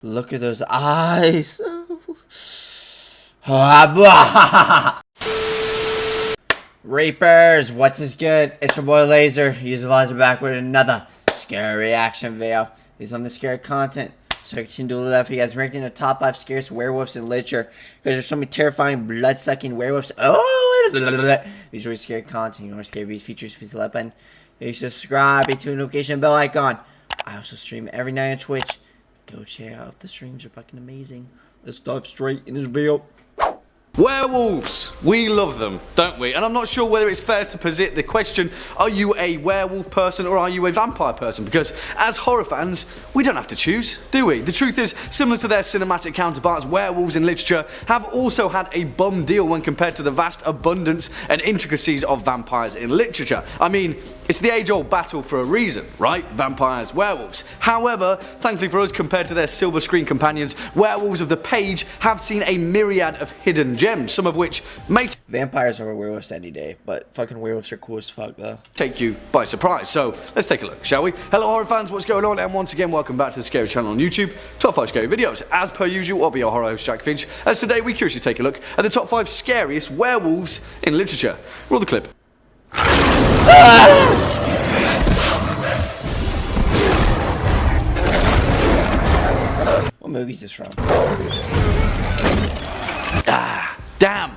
Look at those eyes. Reapers, what's good? It's your boy Laser. 𝐂𝐚𝐳𝐸 back with another scary reaction video. These on the scary content. So I continue to do that for you guys, ranking the top 5 scariest werewolves in literature. Because there's so many terrifying, blood-sucking werewolves. Oh, these are scary content. You know, scary videos, features, please like button. You subscribe, hit the notification bell icon. I also stream every night on Twitch. Go check out the streams, are fucking amazing. Let's dive straight in this video. Werewolves! We love them, don't we? And I'm not sure whether it's fair to posit the question, are you a werewolf person or are you a vampire person? Because as horror fans, we don't have to choose, do we? The truth is, similar to their cinematic counterparts, werewolves in literature have also had a bum deal when compared to the vast abundance and intricacies of vampires in literature. I mean, it's the age-old battle for a reason, right? Vampires, werewolves. However, thankfully for us, compared to their silver screen companions, werewolves of the page have seen a myriad of hidden gems, some of which may Vampires are werewolves any day, but fucking werewolves are cool as fuck though. Take you by surprise. So let's take a look, shall we? Hello horror fans, what's going on? And once again, welcome back to the Scary channel on YouTube. Top 5 scary videos. As per usual, I'll be your horror host Jack Finch, as today we curiously take a look at the top 5 scariest werewolves in literature. Roll the clip. What movie is this from? Damn!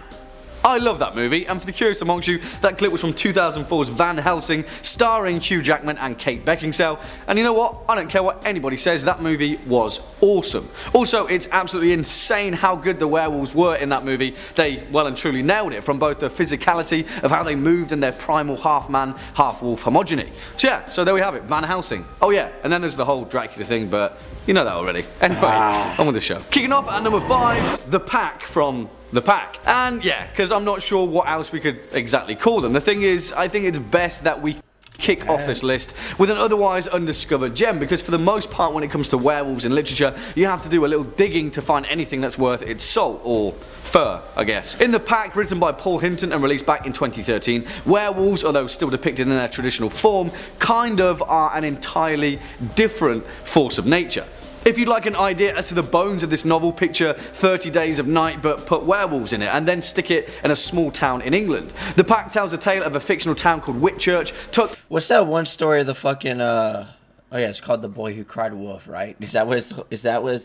I love that movie, and for the curious amongst you, that clip was from 2004's Van Helsing, starring Hugh Jackman and Kate Beckinsale. And you know what? I don't care what anybody says, that movie was awesome. Also, it's absolutely insane how good the werewolves were in that movie. They well and truly nailed it, from both the physicality of how they moved and their primal half-man, half-wolf homogeny. So yeah, so there we have it, Van Helsing. Oh yeah, and then there's the whole Dracula thing, but you know that already. Anyway, on with the show. Kicking off at number 5, The Pack from The Pack. And yeah, because I'm not sure what else we could exactly call them. The thing is, I think it's best that we kick off this list with an otherwise undiscovered gem, because for the most part when it comes to werewolves in literature, you have to do a little digging to find anything that's worth its salt, or fur, I guess. In The Pack, written by Paul Hinton and released back in 2013, werewolves, although still depicted in their traditional form, kind of are an entirely different force of nature. If you'd like an idea as to the bones of this novel, picture 30 Days of Night but put werewolves in it, and then stick it in a small town in England. The Pack tells a tale of a fictional town called Whitchurch, tucked... What's that one story of the fucking, oh yeah, it's called The Boy Who Cried Wolf, right? Is that what it's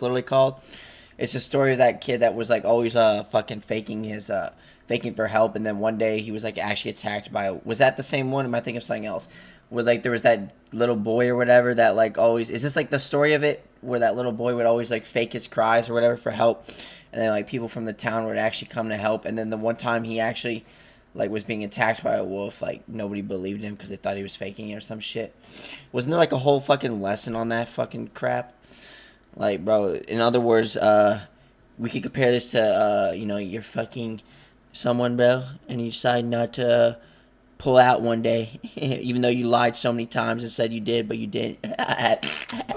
literally called? It's a story of that kid that was like always fucking faking his, faking for help, and then one day he was like actually attacked by, was that the same one? Am I thinking of something else? Where like there was that little boy or whatever that like always, is this like the story of it where that little boy would always like fake his cries or whatever for help, and then like people from the town would actually come to help, and then the one time he actually like was being attacked by a wolf, like nobody believed him because they thought he was faking it or some shit. Wasn't there like a whole fucking lesson on that fucking crap? Like, bro, in other words, we could compare this to you know, you're fucking someone, bro, and you decide not to pull out one day, even though you lied so many times and said you did, but you didn't.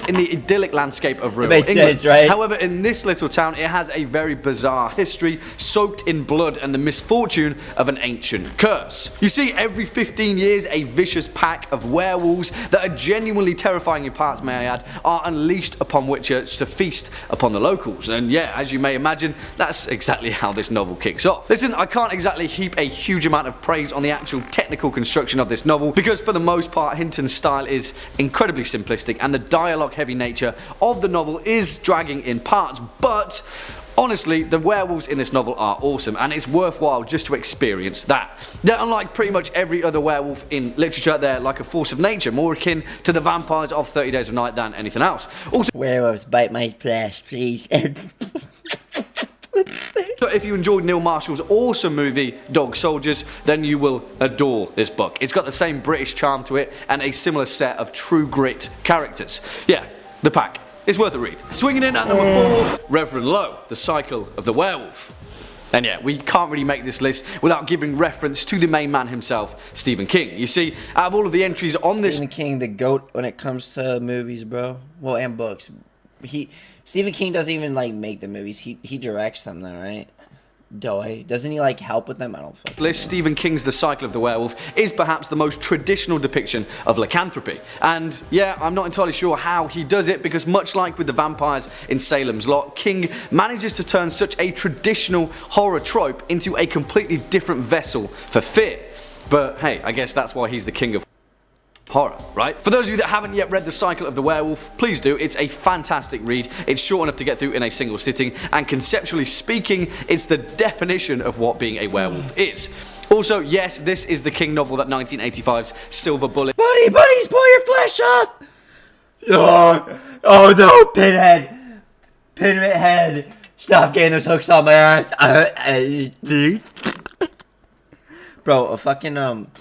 in the idyllic landscape of rural England. Sense, right? However, in this little town, it has a very bizarre history, soaked in blood and the misfortune of an ancient curse. You see, every 15 years, a vicious pack of werewolves that are genuinely terrifying in parts, may I add, are unleashed upon Whitchurch to feast upon the locals. And yeah, as you may imagine, that's exactly how this novel kicks off. Listen, I can't exactly heap a huge amount of praise on the actual technical construction of this novel, because for the most part Hinton's style is incredibly simplistic and the dialogue heavy nature of the novel is dragging in parts, but honestly the werewolves in this novel are awesome and it's worthwhile just to experience that. They're unlike pretty much every other werewolf in literature. They're like a force of nature, more akin to the vampires of 30 Days of Night than anything else. Also, werewolves bite my flesh, please. So if you enjoyed Neil Marshall's awesome movie Dog Soldiers, then you will adore this book. It's got the same British charm to it and a similar set of true grit characters. Yeah, The Pack. It's worth a read. Swinging in at number 4, Reverend Lowe, The Cycle of the Werewolf. And yeah, we can't really make this list without giving reference to the main man himself, Stephen King. You see, out of all of the entries on this... Stephen King, the GOAT when it comes to movies, bro. Well, and books. Stephen King doesn't even like make the movies. He directs them though, right? Doesn't he like help with them? I don't fucking know. Stephen King's The Cycle of the Werewolf is perhaps the most traditional depiction of lycanthropy. And yeah, I'm not entirely sure how he does it, because much like with the vampires in Salem's Lot, King manages to turn such a traditional horror trope into a completely different vessel for fear. But hey, I guess that's why he's the king of horror, right? For those of you that haven't yet read The Cycle of the Werewolf, please do. It's a fantastic read. It's short enough to get through in a single sitting, and conceptually speaking, it's the definition of what being a werewolf is. Also, yes, this is the King novel that 1985's Silver Bullet. Buddies, pull your flesh off! Oh no, Pinhead! Stop getting those hooks on my ass! Bro, a fucking,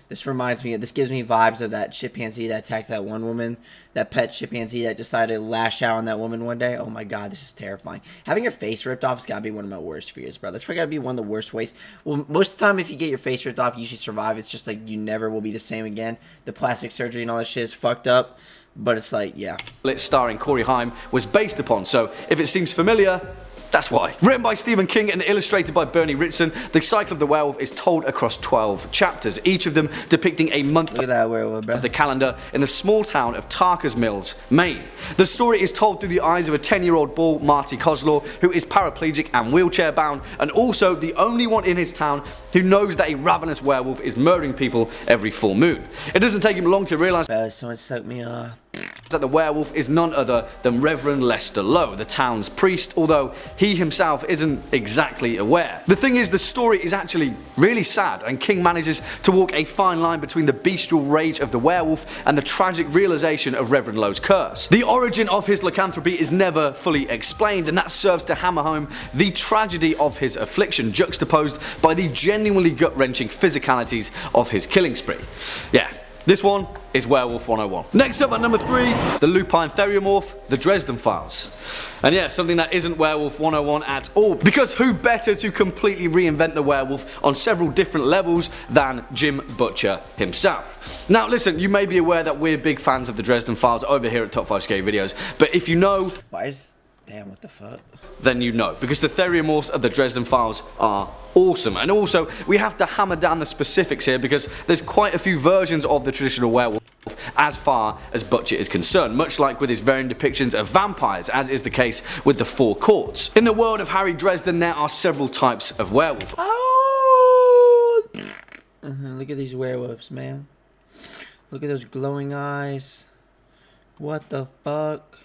this reminds me, this gives me vibes of that chimpanzee that attacked that one woman, that pet chimpanzee that decided to lash out on that woman one day. Oh my god, this is terrifying. Having your face ripped off has gotta be one of my worst fears, bro. That's probably gotta be one of the worst ways. Well, most of the time, if you get your face ripped off, you usually survive. It's just like you never will be the same again. The plastic surgery and all that shit is fucked up, but it's like, yeah. Starring Corey Haim was based upon, so if it seems familiar, that's why. Written by Stephen King and illustrated by Bernie Wrightson, The Cycle of the Werewolf is told across 12 chapters, each of them depicting a month Look at that werewolf, bro. of the calendar in the small town of Tarker's Mills, Maine. The story is told through the eyes of a 10-year-old boy, Marty Kozlaw, who is paraplegic and wheelchair bound, and also the only one in his town who knows that a ravenous werewolf is murdering people every full moon. It doesn't take him long to realize Someone sucked me off. that the werewolf is none other than Reverend Lester Lowe, the town's priest, although he himself isn't exactly aware. The thing is, the story is actually really sad, and King manages to walk a fine line between the bestial rage of the werewolf and the tragic realization of Reverend Lowe's curse. The origin of his lycanthropy is never fully explained, and that serves to hammer home the tragedy of his affliction, juxtaposed by the genuinely gut-wrenching physicalities of his killing spree. Yeah. This one is Werewolf 101. Next up at number 3, the lupine theriomorph, the Dresden Files. And yeah, something that isn't Werewolf 101 at all, because who better to completely reinvent the werewolf on several different levels than Jim Butcher himself. Now listen, you may be aware that we're big fans of the Dresden Files over here at Top 5 Scary Videos, but if you know... Damn, what the fuck? Then you know, because the theriomorphs of the Dresden Files are awesome. And also, we have to hammer down the specifics here, because there's quite a few versions of the traditional werewolf as far as Butcher is concerned, much like with his varying depictions of vampires, as is the case with the Four Courts. In the world of Harry Dresden, there are several types of werewolf. Oh! Look at these werewolves, man. Look at those glowing eyes. What the fuck?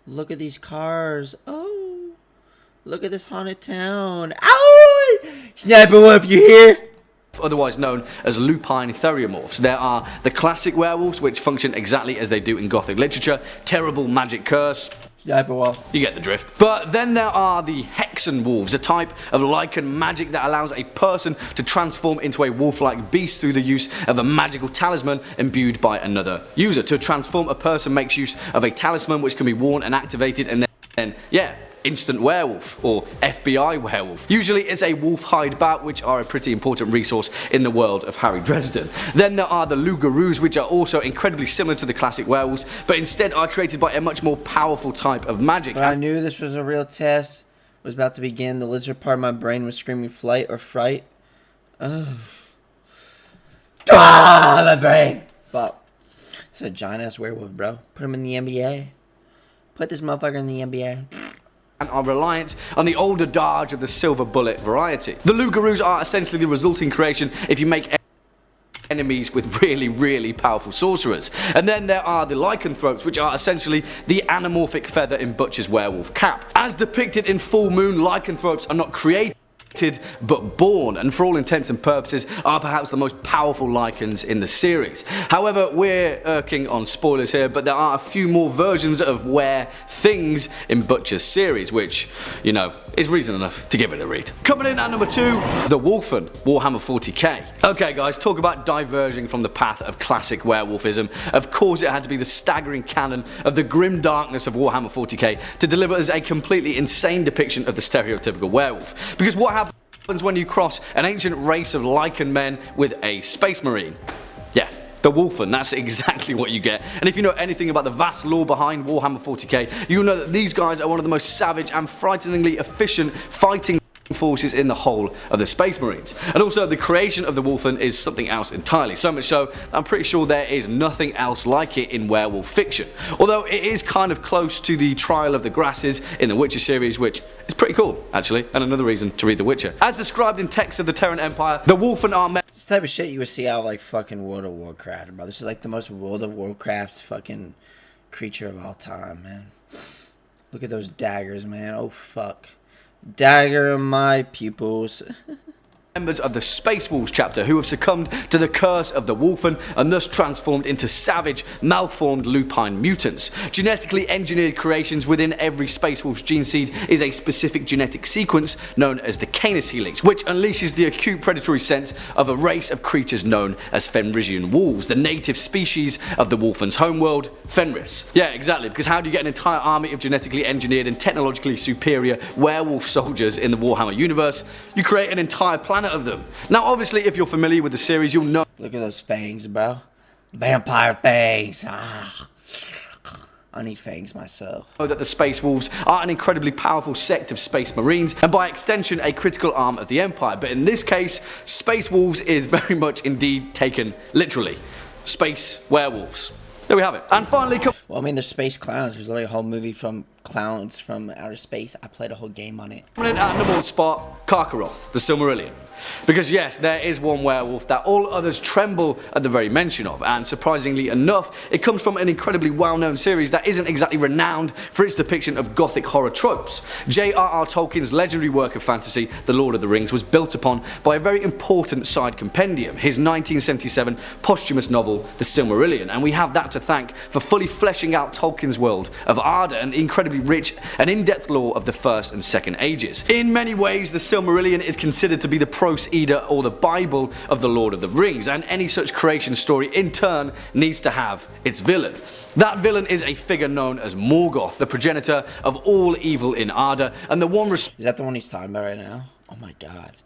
Look at these cars. Oh, look at this haunted town. Ow! Sniper Wolf, you here? Otherwise known as lupine theriomorphs. There are the classic werewolves, which function exactly as they do in Gothic literature. Terrible magic curse. Sniper Wolf. You get the drift. But then there are the Hexen wolves, a type of lichen magic that allows a person to transform into a wolf-like beast through the use of a magical talisman imbued by another user. To transform, a person makes use of a talisman which can be worn and activated, and then yeah, instant werewolf, or FBI werewolf. Usually it's a wolf hide bat, which are a pretty important resource in the world of Harry Dresden. Then there are the loups-garous, which are also incredibly similar to the classic werewolves, but instead are created by a much more powerful type of magic. But I knew this was a real test. It was about to begin. The lizard part of my brain was screaming flight or fright. Ugh. Ah, my brain. Fuck. It's a giant ass werewolf, bro. Put him in the NBA. Put this motherfucker in the NBA. And are reliant on the older adage of the silver bullet variety. The loups-garous are essentially the resulting creation if you make enemies with really powerful sorcerers. And then there are the lycanthropes, which are essentially the anamorphic feather in Butcher's werewolf cap. As depicted in Full Moon, lycanthropes are not created but born, and for all intents and purposes are perhaps the most powerful lycans in the series. However, we're irking on spoilers here, but there are a few more versions of things in Butcher's series, which, you know, is reason enough to give it a read. Coming in at number 2, the Wolfen, Warhammer 40k. Okay guys, talk about diverging from the path of classic werewolfism. Of course it had to be the staggering canon of the grim darkness of Warhammer 40k to deliver us a completely insane depiction of the stereotypical werewolf. Because what happens when you cross an ancient race of lichen men with a space marine? Yeah, the Wolfen, that's exactly what you get. And if you know anything about the vast lore behind Warhammer 40k, you'll know that these guys are one of the most savage and frighteningly efficient fighting forces in the whole of the Space Marines. And also the creation of the Wolfen is something else entirely, so much so I'm pretty sure there is nothing else like it in werewolf fiction, although it is kind of close to the Trial of the Grasses in the Witcher series, which is pretty cool actually, and another reason to read The Witcher. As described in texts of the Terran Empire, the Wolfen are this type of shit you would see out like fucking World of Warcraft, bro. This is like the most World of Warcraft fucking creature of all time, man. Look at those daggers, man. Oh fuck. Dagger in my pupils. members of the Space Wolves chapter who have succumbed to the curse of the Wolfen and thus transformed into savage, malformed lupine mutants. Genetically engineered creations within every Space Wolf's gene seed is a specific genetic sequence known as the Canis helix, which unleashes the acute predatory sense of a race of creatures known as Fenrisian wolves, the native species of the Wolfen's homeworld, Fenris. Yeah, exactly, because how do you get an entire army of genetically engineered and technologically superior werewolf soldiers in the Warhammer universe? You create an entire planet of them. Now obviously if you're familiar with the series you'll know— Look at those fangs, bro. Vampire fangs. Ah. I need fangs myself. That the Space Wolves are an incredibly powerful sect of Space Marines and by extension a critical arm of the Empire, but in this case Space Wolves is very much indeed taken literally. Space werewolves. There we have it. And finally, well, I mean, there's space clowns. There's literally a whole movie from clowns from outer space. I played a whole game on it. At number one spot, 𝐭𝐸𝐸, the Silmarillion. Because yes, there is one werewolf that all others tremble at the very mention of, and surprisingly enough, it comes from an incredibly well-known series that isn't exactly renowned for its depiction of gothic horror tropes. J.R.R. Tolkien's legendary work of fantasy, The Lord of the Rings, was built upon by a very important side compendium, his 1977 posthumous novel, The Silmarillion, and we have that to thank for fully fleshing out Tolkien's world of Arda and the incredibly rich and in-depth lore of the First and Second Ages. In many ways, The Silmarillion is considered to be the Prose Edda or the Bible of the Lord of the Rings, and any such creation story in turn needs to have its villain. That villain is a figure known as Morgoth, the progenitor of all evil in Arda, and the one— Is that the one he's talking about right now? Oh my god.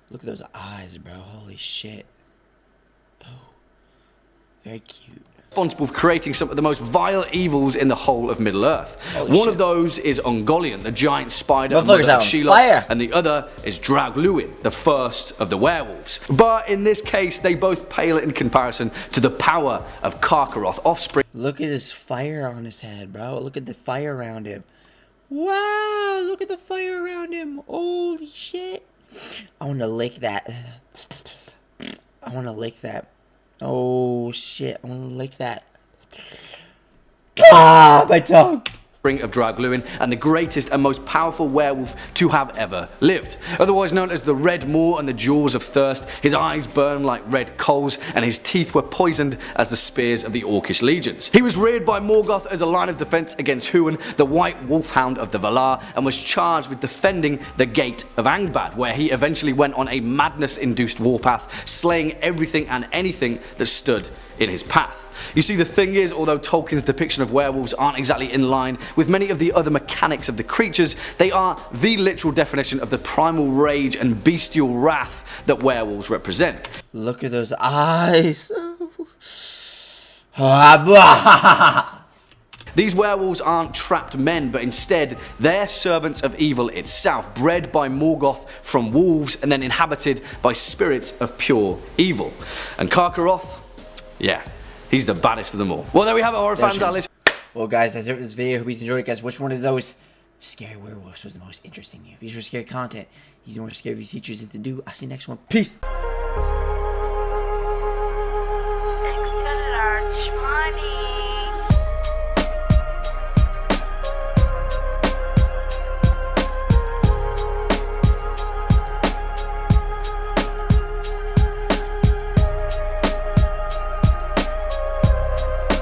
Look at those eyes, bro. Holy shit. Oh. Very cute. Responsible for creating some of the most vile evils in the whole of Middle-earth. One of those is Ungoliant, the giant spider mother of Shelob, and the other is Draugluin, the first of the werewolves. But in this case, they both pale in comparison to the power of 𝐭𝐸𝐸, offspring. Look at his fire on his head, bro. Look at the fire around him. Wow, look at the fire around him. Holy shit. I want to lick that. I want to lick that. Oh shit, I want to lick that. Ah, my tongue. Of Draugluin, and the greatest and most powerful werewolf to have ever lived. Otherwise known as the Red Maw and the Jaws of Thirst, his eyes burn like red coals and his teeth were poisoned as the spears of the Orcish legions. He was reared by Morgoth as a line of defense against Húin, the white wolfhound of the Valar, and was charged with defending the Gate of Angband, where he eventually went on a madness-induced warpath, slaying everything and anything that stood in his path. You see, the thing is, although Tolkien's depiction of werewolves aren't exactly in line with many of the other mechanics of the creatures, they are the literal definition of the primal rage and bestial wrath that werewolves represent. Look at those eyes. These werewolves aren't trapped men, but instead they're servants of evil itself, bred by Morgoth from wolves and then inhabited by spirits of pure evil. And 𝐭𝐸𝐸, yeah, he's the baddest of them all. Well, there we have it, horror fans. Well, guys, that's it for this video. Hope you enjoyed it, guys. Which one of those scary werewolves was the most interesting to you? If you enjoy scary content, you know what scary features to do. I'll see you next one. Peace. Extra large money.